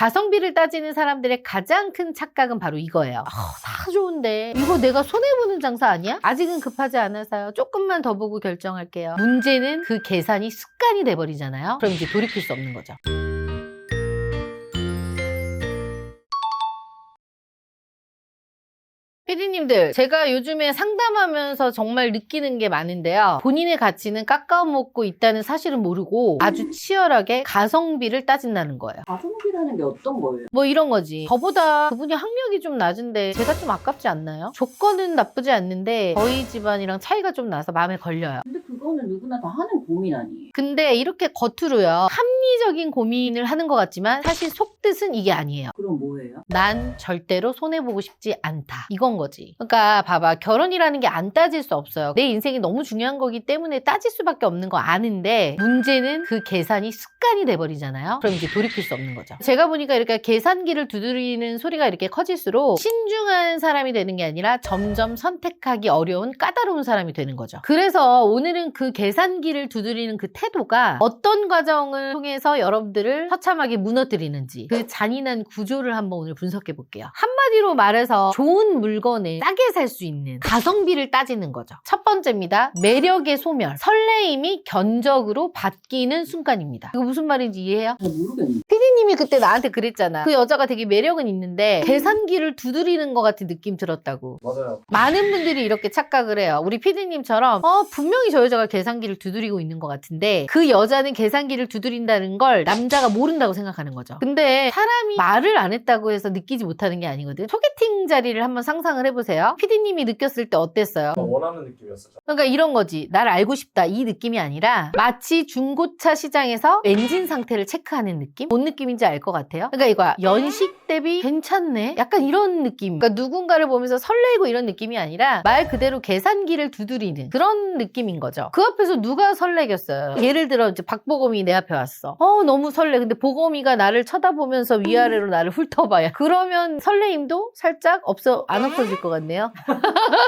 가성비를 따지는 사람들의 가장 큰 착각은 바로 이거예요. 다 좋은데 이거 내가 손해보는 장사 아니야? 아직은 급하지 않아서요. 조금만 더 보고 결정할게요. 문제는 그 계산이 습관이 돼버리잖아요. 그럼 이제 돌이킬 수 없는 거죠. 피디님들, 제가 요즘에 상담하면서 정말 느끼는 게 많은데요. 본인의 가치는 깎아먹고 있다는 사실은 모르고 아주 치열하게 가성비를 따진다는 거예요. 가성비라는 게 어떤 거예요? 뭐 이런 거지. 저보다 그분이 학력이 좀 낮은데 제가 좀 아깝지 않나요? 조건은 나쁘지 않는데 저희 집안이랑 차이가 좀 나서 마음에 걸려요. 근데 그거는 누구나 다 하는 고민 아니에요? 근데 이렇게 겉으로요, 합리적인 고민을 하는 것 같지만 사실 속뜻은 이게 아니에요. 그럼 뭐예요? 난 절대로 손해보고 싶지 않다, 이건 거지. 그러니까 봐봐, 결혼이라는 게 안 따질 수 없어요. 내 인생이 너무 중요한 거기 때문에 따질 수밖에 없는 거 아는데, 문제는 그 계산이 습관이 돼버리잖아요. 그럼 이제 돌이킬 수 없는 거죠. 제가 보니까 이렇게 계산기를 두드리는 소리가 이렇게 커질수록 신중한 사람이 되는 게 아니라 점점 선택하기 어려운 까다로운 사람이 되는 거죠. 그래서 오늘은 그 계산기를 두드리는 그 태도가 어떤 과정을 통해서 여러분들을 처참하게 무너뜨리는지, 그 잔인한 구조를 한번 오늘 분석해 볼게요. 한마디로 말해서 좋은 물건을 싸게 살 수 있는 가성비를 따지는 거죠. 첫 번째입니다. 매력의 소멸, 설레임이 견적으로 바뀌는 순간입니다. 이거 무슨 말인지 이해해요? 잘 모르겠는데. 피디님이 그때 나한테 그랬잖아. 그 여자가 되게 매력은 있는데 계산기를 두드리는 것 같은 느낌 들었다고. 맞아요. 많은 분들이 이렇게 착각을 해요. 우리 피디님처럼 분명히 저 여자가 계산기를 두드리고 있는 것 같은데 그 여자는 계산기를 두드린다는 걸 남자가 모른다고 생각하는 거죠. 근데 사람이 말을 안 했다고 해서 느끼지 못하는 게 아니거든. 소개팅 자리를 한번 상상을 해보세요. 피디님이 느꼈을 때 어땠어요? 원하는 느낌이었어요. 그러니까 이런 거지. 나를 알고 싶다, 이 느낌이 아니라 마치 중고차 시장에서 엔진 상태를 체크하는 느낌? 뭔 느낌인지 알 것 같아요? 그러니까 이거야. 연식 대비 괜찮네? 약간 이런 느낌. 그러니까 누군가를 보면서 설레고 이런 느낌이 아니라 말 그대로 계산기를 두드리는 그런 느낌인 거죠. 그 앞에서 누가 설레겠어요? 예를 들어 이제 박보검이 내 앞에 왔어. 너무 설레. 근데 보검이가 나를 쳐다보면서 위아래로 나를 훑어봐야. 그러면 설레임도 살짝 안 없어질 것 같네요.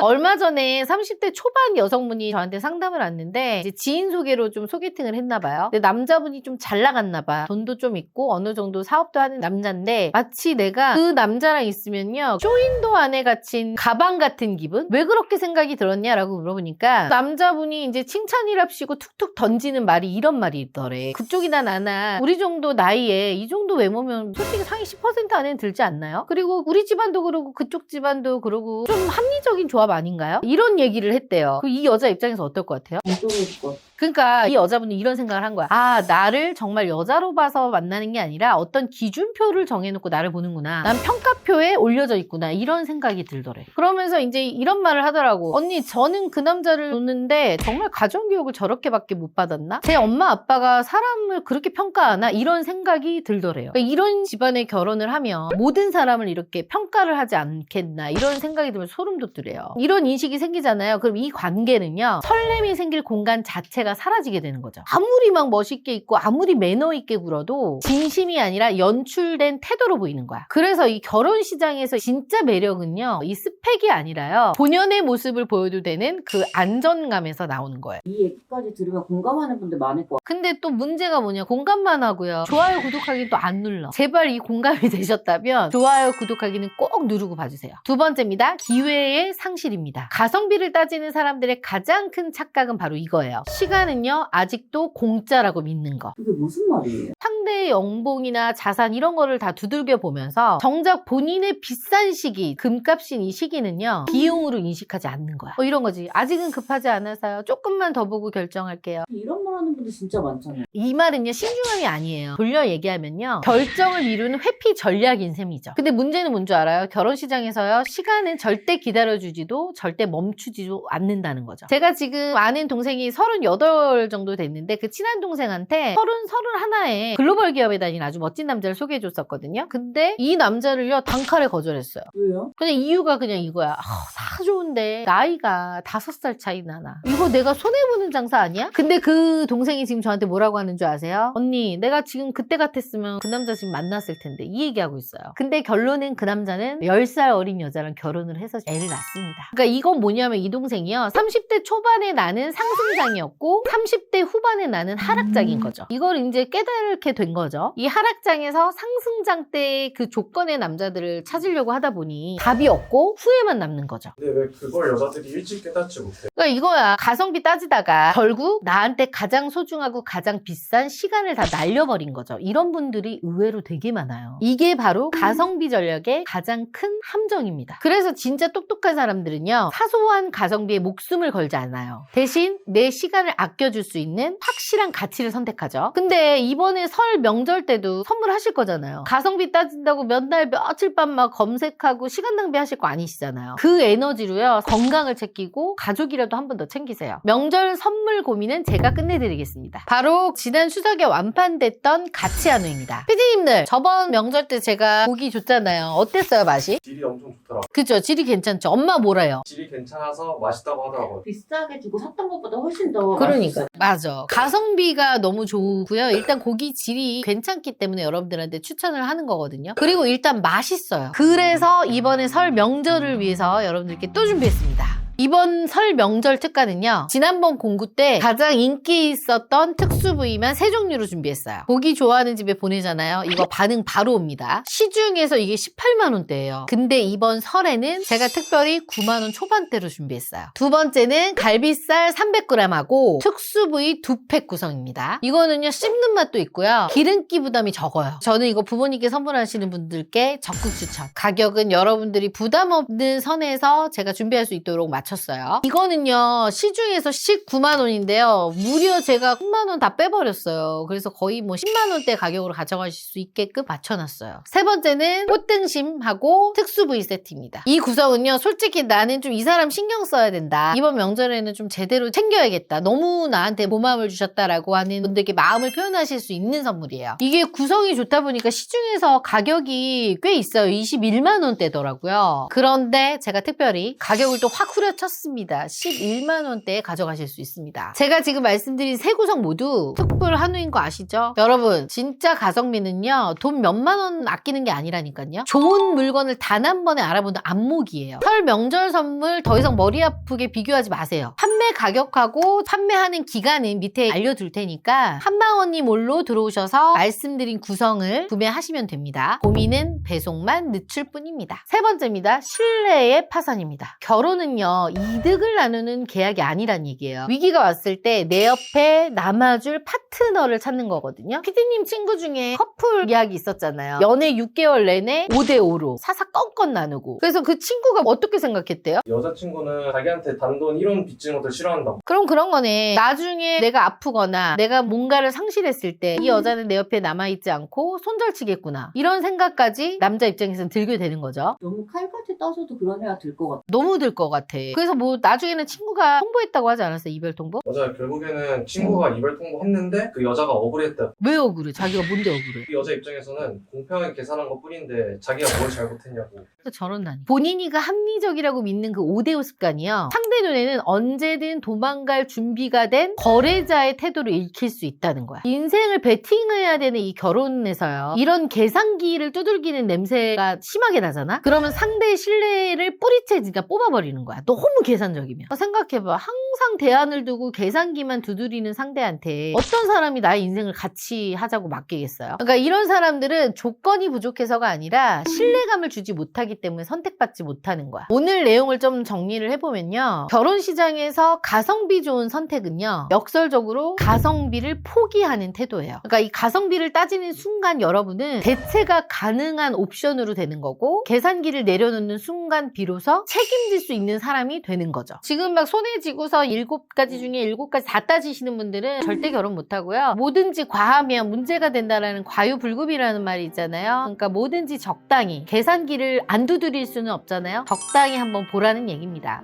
얼마 전에 30대 초반 여성분이 저한테 상담을 왔는데 이제 지인 소개로 좀 소개팅을 했나 봐요. 근데 남자분이 좀 잘 나갔나 봐. 돈도 좀 있고 어느 정도 사업도 하는 남자인데 마치 내가 그 남자랑 있으면요 쇼윈도 안에 갇힌 가방 같은 기분? 왜 그렇게 생각이 들었냐라고 물어보니까 남자분이 이제 칭찬이랍시고 툭툭 던지는 말이 이런 말이 있더래. 그쪽이나 나나 우리 정도 나이에 이 정도 외모면 솔직히 상위 10% 안에는 들지 않나요? 그리고 우리 집안도 그러고 그쪽 집안도 그러고 좀 합리적인 조합 아닌가요? 이런 얘기를 했대요. 이 여자 입장에서 어떨 것 같아요? 이쪽일 것. 그러니까 이 여자분은 이런 생각을 한 거야. 나를 정말 여자로 봐서 만나는 게 아니라 어떤 기준표를 정해놓고 나를 보는구나. 난 평가표에 올려져 있구나. 이런 생각이 들더래. 그러면서 이제 이런 말을 하더라고. 언니, 저는 그 남자를 뒀는데 정말 가정교육을 저렇게밖에 못 받았나? 제 엄마 아빠가 사람을 그렇게 평가하나? 이런 생각이 들더래요. 그러니까 이런 집안에 결혼을 하면 모든 사람을 이렇게 평가를 하지 않겠나? 이런 생각이 들면 소름 돋더래요. 이런 인식이 생기잖아요. 그럼 이 관계는요, 설렘이 생길 공간 자체가 사라지게 되는 거죠. 아무리 막 멋있게 입고 아무리 매너 있게 굴어도 진심이 아니라 연출된 태도로 보이는 거야. 그래서 이 결혼 시장에서 진짜 매력은요, 이 스펙이 아니라요, 본연의 모습을 보여도 되는 그 안정감에서 나오는 거예요. 이 얘기까지 들으면 공감하는 분들 많을 것 같아요. 근데 또 문제가 뭐냐, 공감만 하고요, 좋아요 구독하기 또 안 눌러. 제발 이 공감이 되셨다면 좋아요 구독하기는 꼭 누르고 봐주세요. 두 번째입니다. 기회의 상실입니다. 가성비를 따지는 사람들의 가장 큰 착각은 바로 이거예요. 시간은요 아직도 공짜라고 믿는 거. 그게 무슨 말이에요? 상대의 연봉이나 자산 이런 거를 다 두들겨 보면서 정작 본인의 비싼 시기, 금값인 이 시기는요 비용으로 인식하지 않는 거야. 이런 거지. 아직은 급하지 않아서요, 조금만 더 보고 결정할게요. 이런 말 하는 분들 진짜 많잖아요. 이 말은요 신중함이 아니에요. 돌려 얘기하면요 결정을 미루는 회피 전략인 셈이죠. 근데 문제는 뭔 줄 알아요? 결혼 시장에서요 시간은 절대 기다려주지도 절대 멈추지도 않는다는 거죠. 제가 지금 아는 동생이 38 정도 됐는데 그 친한 동생한테 31에 글로벌 기업에 다니는 아주 멋진 남자를 소개해 줬었거든요. 근데 근데 이 남자를요 단칼에 거절했어요. 왜요? 그냥 이유가 그냥 이거야. 다 좋은데 나이가 5살 차이 나나. 이거 내가 손해보는 장사 아니야? 근데 그 동생이 지금 저한테 뭐라고 하는 줄 아세요? 언니 내가 지금 그때 같았으면 그 남자 지금 만났을 텐데 이 얘기하고 있어요. 근데 결론은 그 남자는 10살 어린 여자랑 결혼을 해서 애를 낳습니다. 그러니까 이건 뭐냐면 이 동생이요 30대 초반에 나는 상승장이었고 30대 후반에 나는 하락장인 거죠. 이걸 이제 깨달게 된 거죠. 이 하락장에서 상승장 때 그 조건의 남자들을 찾으려고 하다 보니 답이 없고 후회만 남는 거죠. 근데 왜 그걸 여자들이 일찍 깨닫지 못해? 그러니까 이거야. 가성비 따지다가 결국 나한테 가장 소중하고 가장 비싼 시간을 다 날려버린 거죠. 이런 분들이 의외로 되게 많아요. 이게 바로 가성비 전략의 가장 큰 함정입니다. 그래서 진짜 똑똑한 사람들은요. 사소한 가성비에 목숨을 걸지 않아요. 대신 내 시간을 아껴줄 수 있는 확실한 가치를 선택하죠. 근데 이번에 설 명절 때도 선물하실 거잖아요. 가성비 따진다고 몇 날 며칠 밤 막 검색하고 시간 낭비하실 거 아니시잖아요. 그 에너지로요. 건강을 챙기고 가족이라도 한 번 더 챙기세요. 명절 선물 고민은 제가 끝내드리겠습니다. 바로 지난 추석에 완판됐던 가치 한우입니다. 피디님들 저번 명절 때 제가 고기 줬잖아요. 어땠어요 맛이? 질이 엄청 좋더라고. 그죠? 질이 괜찮죠? 엄마 뭐래요? 질이 괜찮아서 맛있다고 하더라고요. 비싸게 주고 샀던 것보다 훨씬 더 그러니까 맞아. 가성비가 너무 좋고요. 일단 고기 질이 괜찮기 때문에 여러분들한테 추천을 하는 거거든요. 그리고 일단 맛있어요. 그래서 이번에 설 명절을 위해서 여러분들께 또 준비했습니다. 이번 설 명절 특가는요. 지난번 공구 때 가장 인기 있었던 특수 부위만 3종류로 준비했어요. 고기 좋아하는 집에 보내잖아요. 이거 반응 바로 옵니다. 시중에서 이게 18만 원대예요. 근데 이번 설에는 제가 특별히 9만 원 초반대로 준비했어요. 두 번째는 갈비살 300g하고 특수 부위 2팩 구성입니다. 이거는요. 씹는 맛도 있고요. 기름기 부담이 적어요. 저는 이거 부모님께 선물하시는 분들께 적극 추천. 가격은 여러분들이 부담 없는 선에서 제가 준비할 수 있도록 맞췄어요. 이거는요 시중에서 19만 원인데요 무려 제가 10만 원 다 빼버렸어요. 그래서 거의 뭐 10만 원대 가격으로 가져가실 수 있게끔 맞춰놨어요. 세 번째는 꽃등심하고 특수 부위 세트입니다. 이 구성은요 솔직히 나는 좀 이 사람 신경 써야 된다, 이번 명절에는 좀 제대로 챙겨야겠다, 너무 나한테 고마움을 주셨다라고 하는 분들께 마음을 표현하실 수 있는 선물이에요. 이게 구성이 좋다 보니까 시중에서 가격이 꽤 있어요. 21만 원대더라고요. 그런데 제가 특별히 가격을 또 확 후려쳤습니다. 11만 원대에 가져가실 수 있습니다. 제가 지금 말씀드린 세 구성 모두 특불 한우인 거 아시죠? 여러분 진짜 가성비는요 돈 몇만 원 아끼는 게 아니라니까요. 좋은 물건을 단 한 번에 알아보는 안목이에요. 설 명절 선물 더 이상 머리 아프게 비교하지 마세요. 판매 가격하고 판매하는 기간은 밑에 알려둘 테니까 한방언니 몰로 들어오셔서 말씀드린 구성을 구매하시면 됩니다. 고민은 배송만 늦출 뿐입니다. 세 번째입니다. 신뢰의 파산입니다. 결혼은요 이득을 나누는 계약이 아니란 얘기예요. 위기가 왔을 때 내 옆에 남아줄 파트너를 찾는 거거든요. 피디님 친구 중에 커플 이야기 있었잖아요. 연애 6개월 내내 5대5로 사사건건 나누고. 그래서 그 친구가 어떻게 생각했대요? 여자친구는 자기한테 단돈 1원 빚진 것들 싫어한다고. 그럼 그런 거네. 나중에 내가 아프거나 내가 뭔가를 상실했을 때 이 여자는 내 옆에 남아있지 않고 손절치겠구나, 이런 생각까지 남자 입장에서는 들게 되는 거죠. 너무 칼같이 따서도 그런 애가 들 것 같아. 너무 들 것 같아. 그래서 뭐 나중에는 친구가 통보했다고 하지 않았어요? 이별 통보? 맞아요. 결국에는 친구가 이별 통보했는데 그 여자가 억울했다. 왜 억울해? 자기가 뭔데 억울해? 그 여자 입장에서는 공평하게 계산한 것 뿐인데 자기가 뭘 잘못했냐고. 저런다니. 본인이가 합리적이라고 믿는 그 5대5 습관이요, 상대 눈에는 언제든 도망갈 준비가 된 거래자의 태도를 읽힐 수 있다는 거야. 인생을 베팅해야 되는 이 결혼에서요, 이런 계산기를 두들기는 냄새가 심하게 나잖아? 그러면 상대의 신뢰를 뿌리채 진짜 뽑아버리는 거야. 너무 계산적이면. 생각해봐. 항상 대안을 두고 계산기만 두드리는 상대한테 어떤 사람이 나의 인생을 같이 하자고 맡기겠어요? 그러니까 이런 사람들은 조건이 부족해서가 아니라 신뢰감을 주지 못하기 때문에 선택받지 못하는 거야. 오늘 내용을 좀 정리를 해보면요, 결혼 시장에서 가성비 좋은 선택은요 역설적으로 가성비를 포기하는 태도예요. 그러니까 이 가성비를 따지는 순간 여러분은 대체가 가능한 옵션으로 되는 거고, 계산기를 내려놓는 순간 비로소 책임질 수 있는 사람이 되는 거죠. 지금 막 손에 쥐고서 7가지 중에 7가지 다 따지시는 분들은 절대 결혼 못하고요, 뭐든지 과하면 문제가 된다라는 과유불급이라는 말이 있잖아요. 그러니까 뭐든지 적당히, 계산기를 안 두드릴 수는 없잖아요. 적당히 한번 보라는 얘기입니다.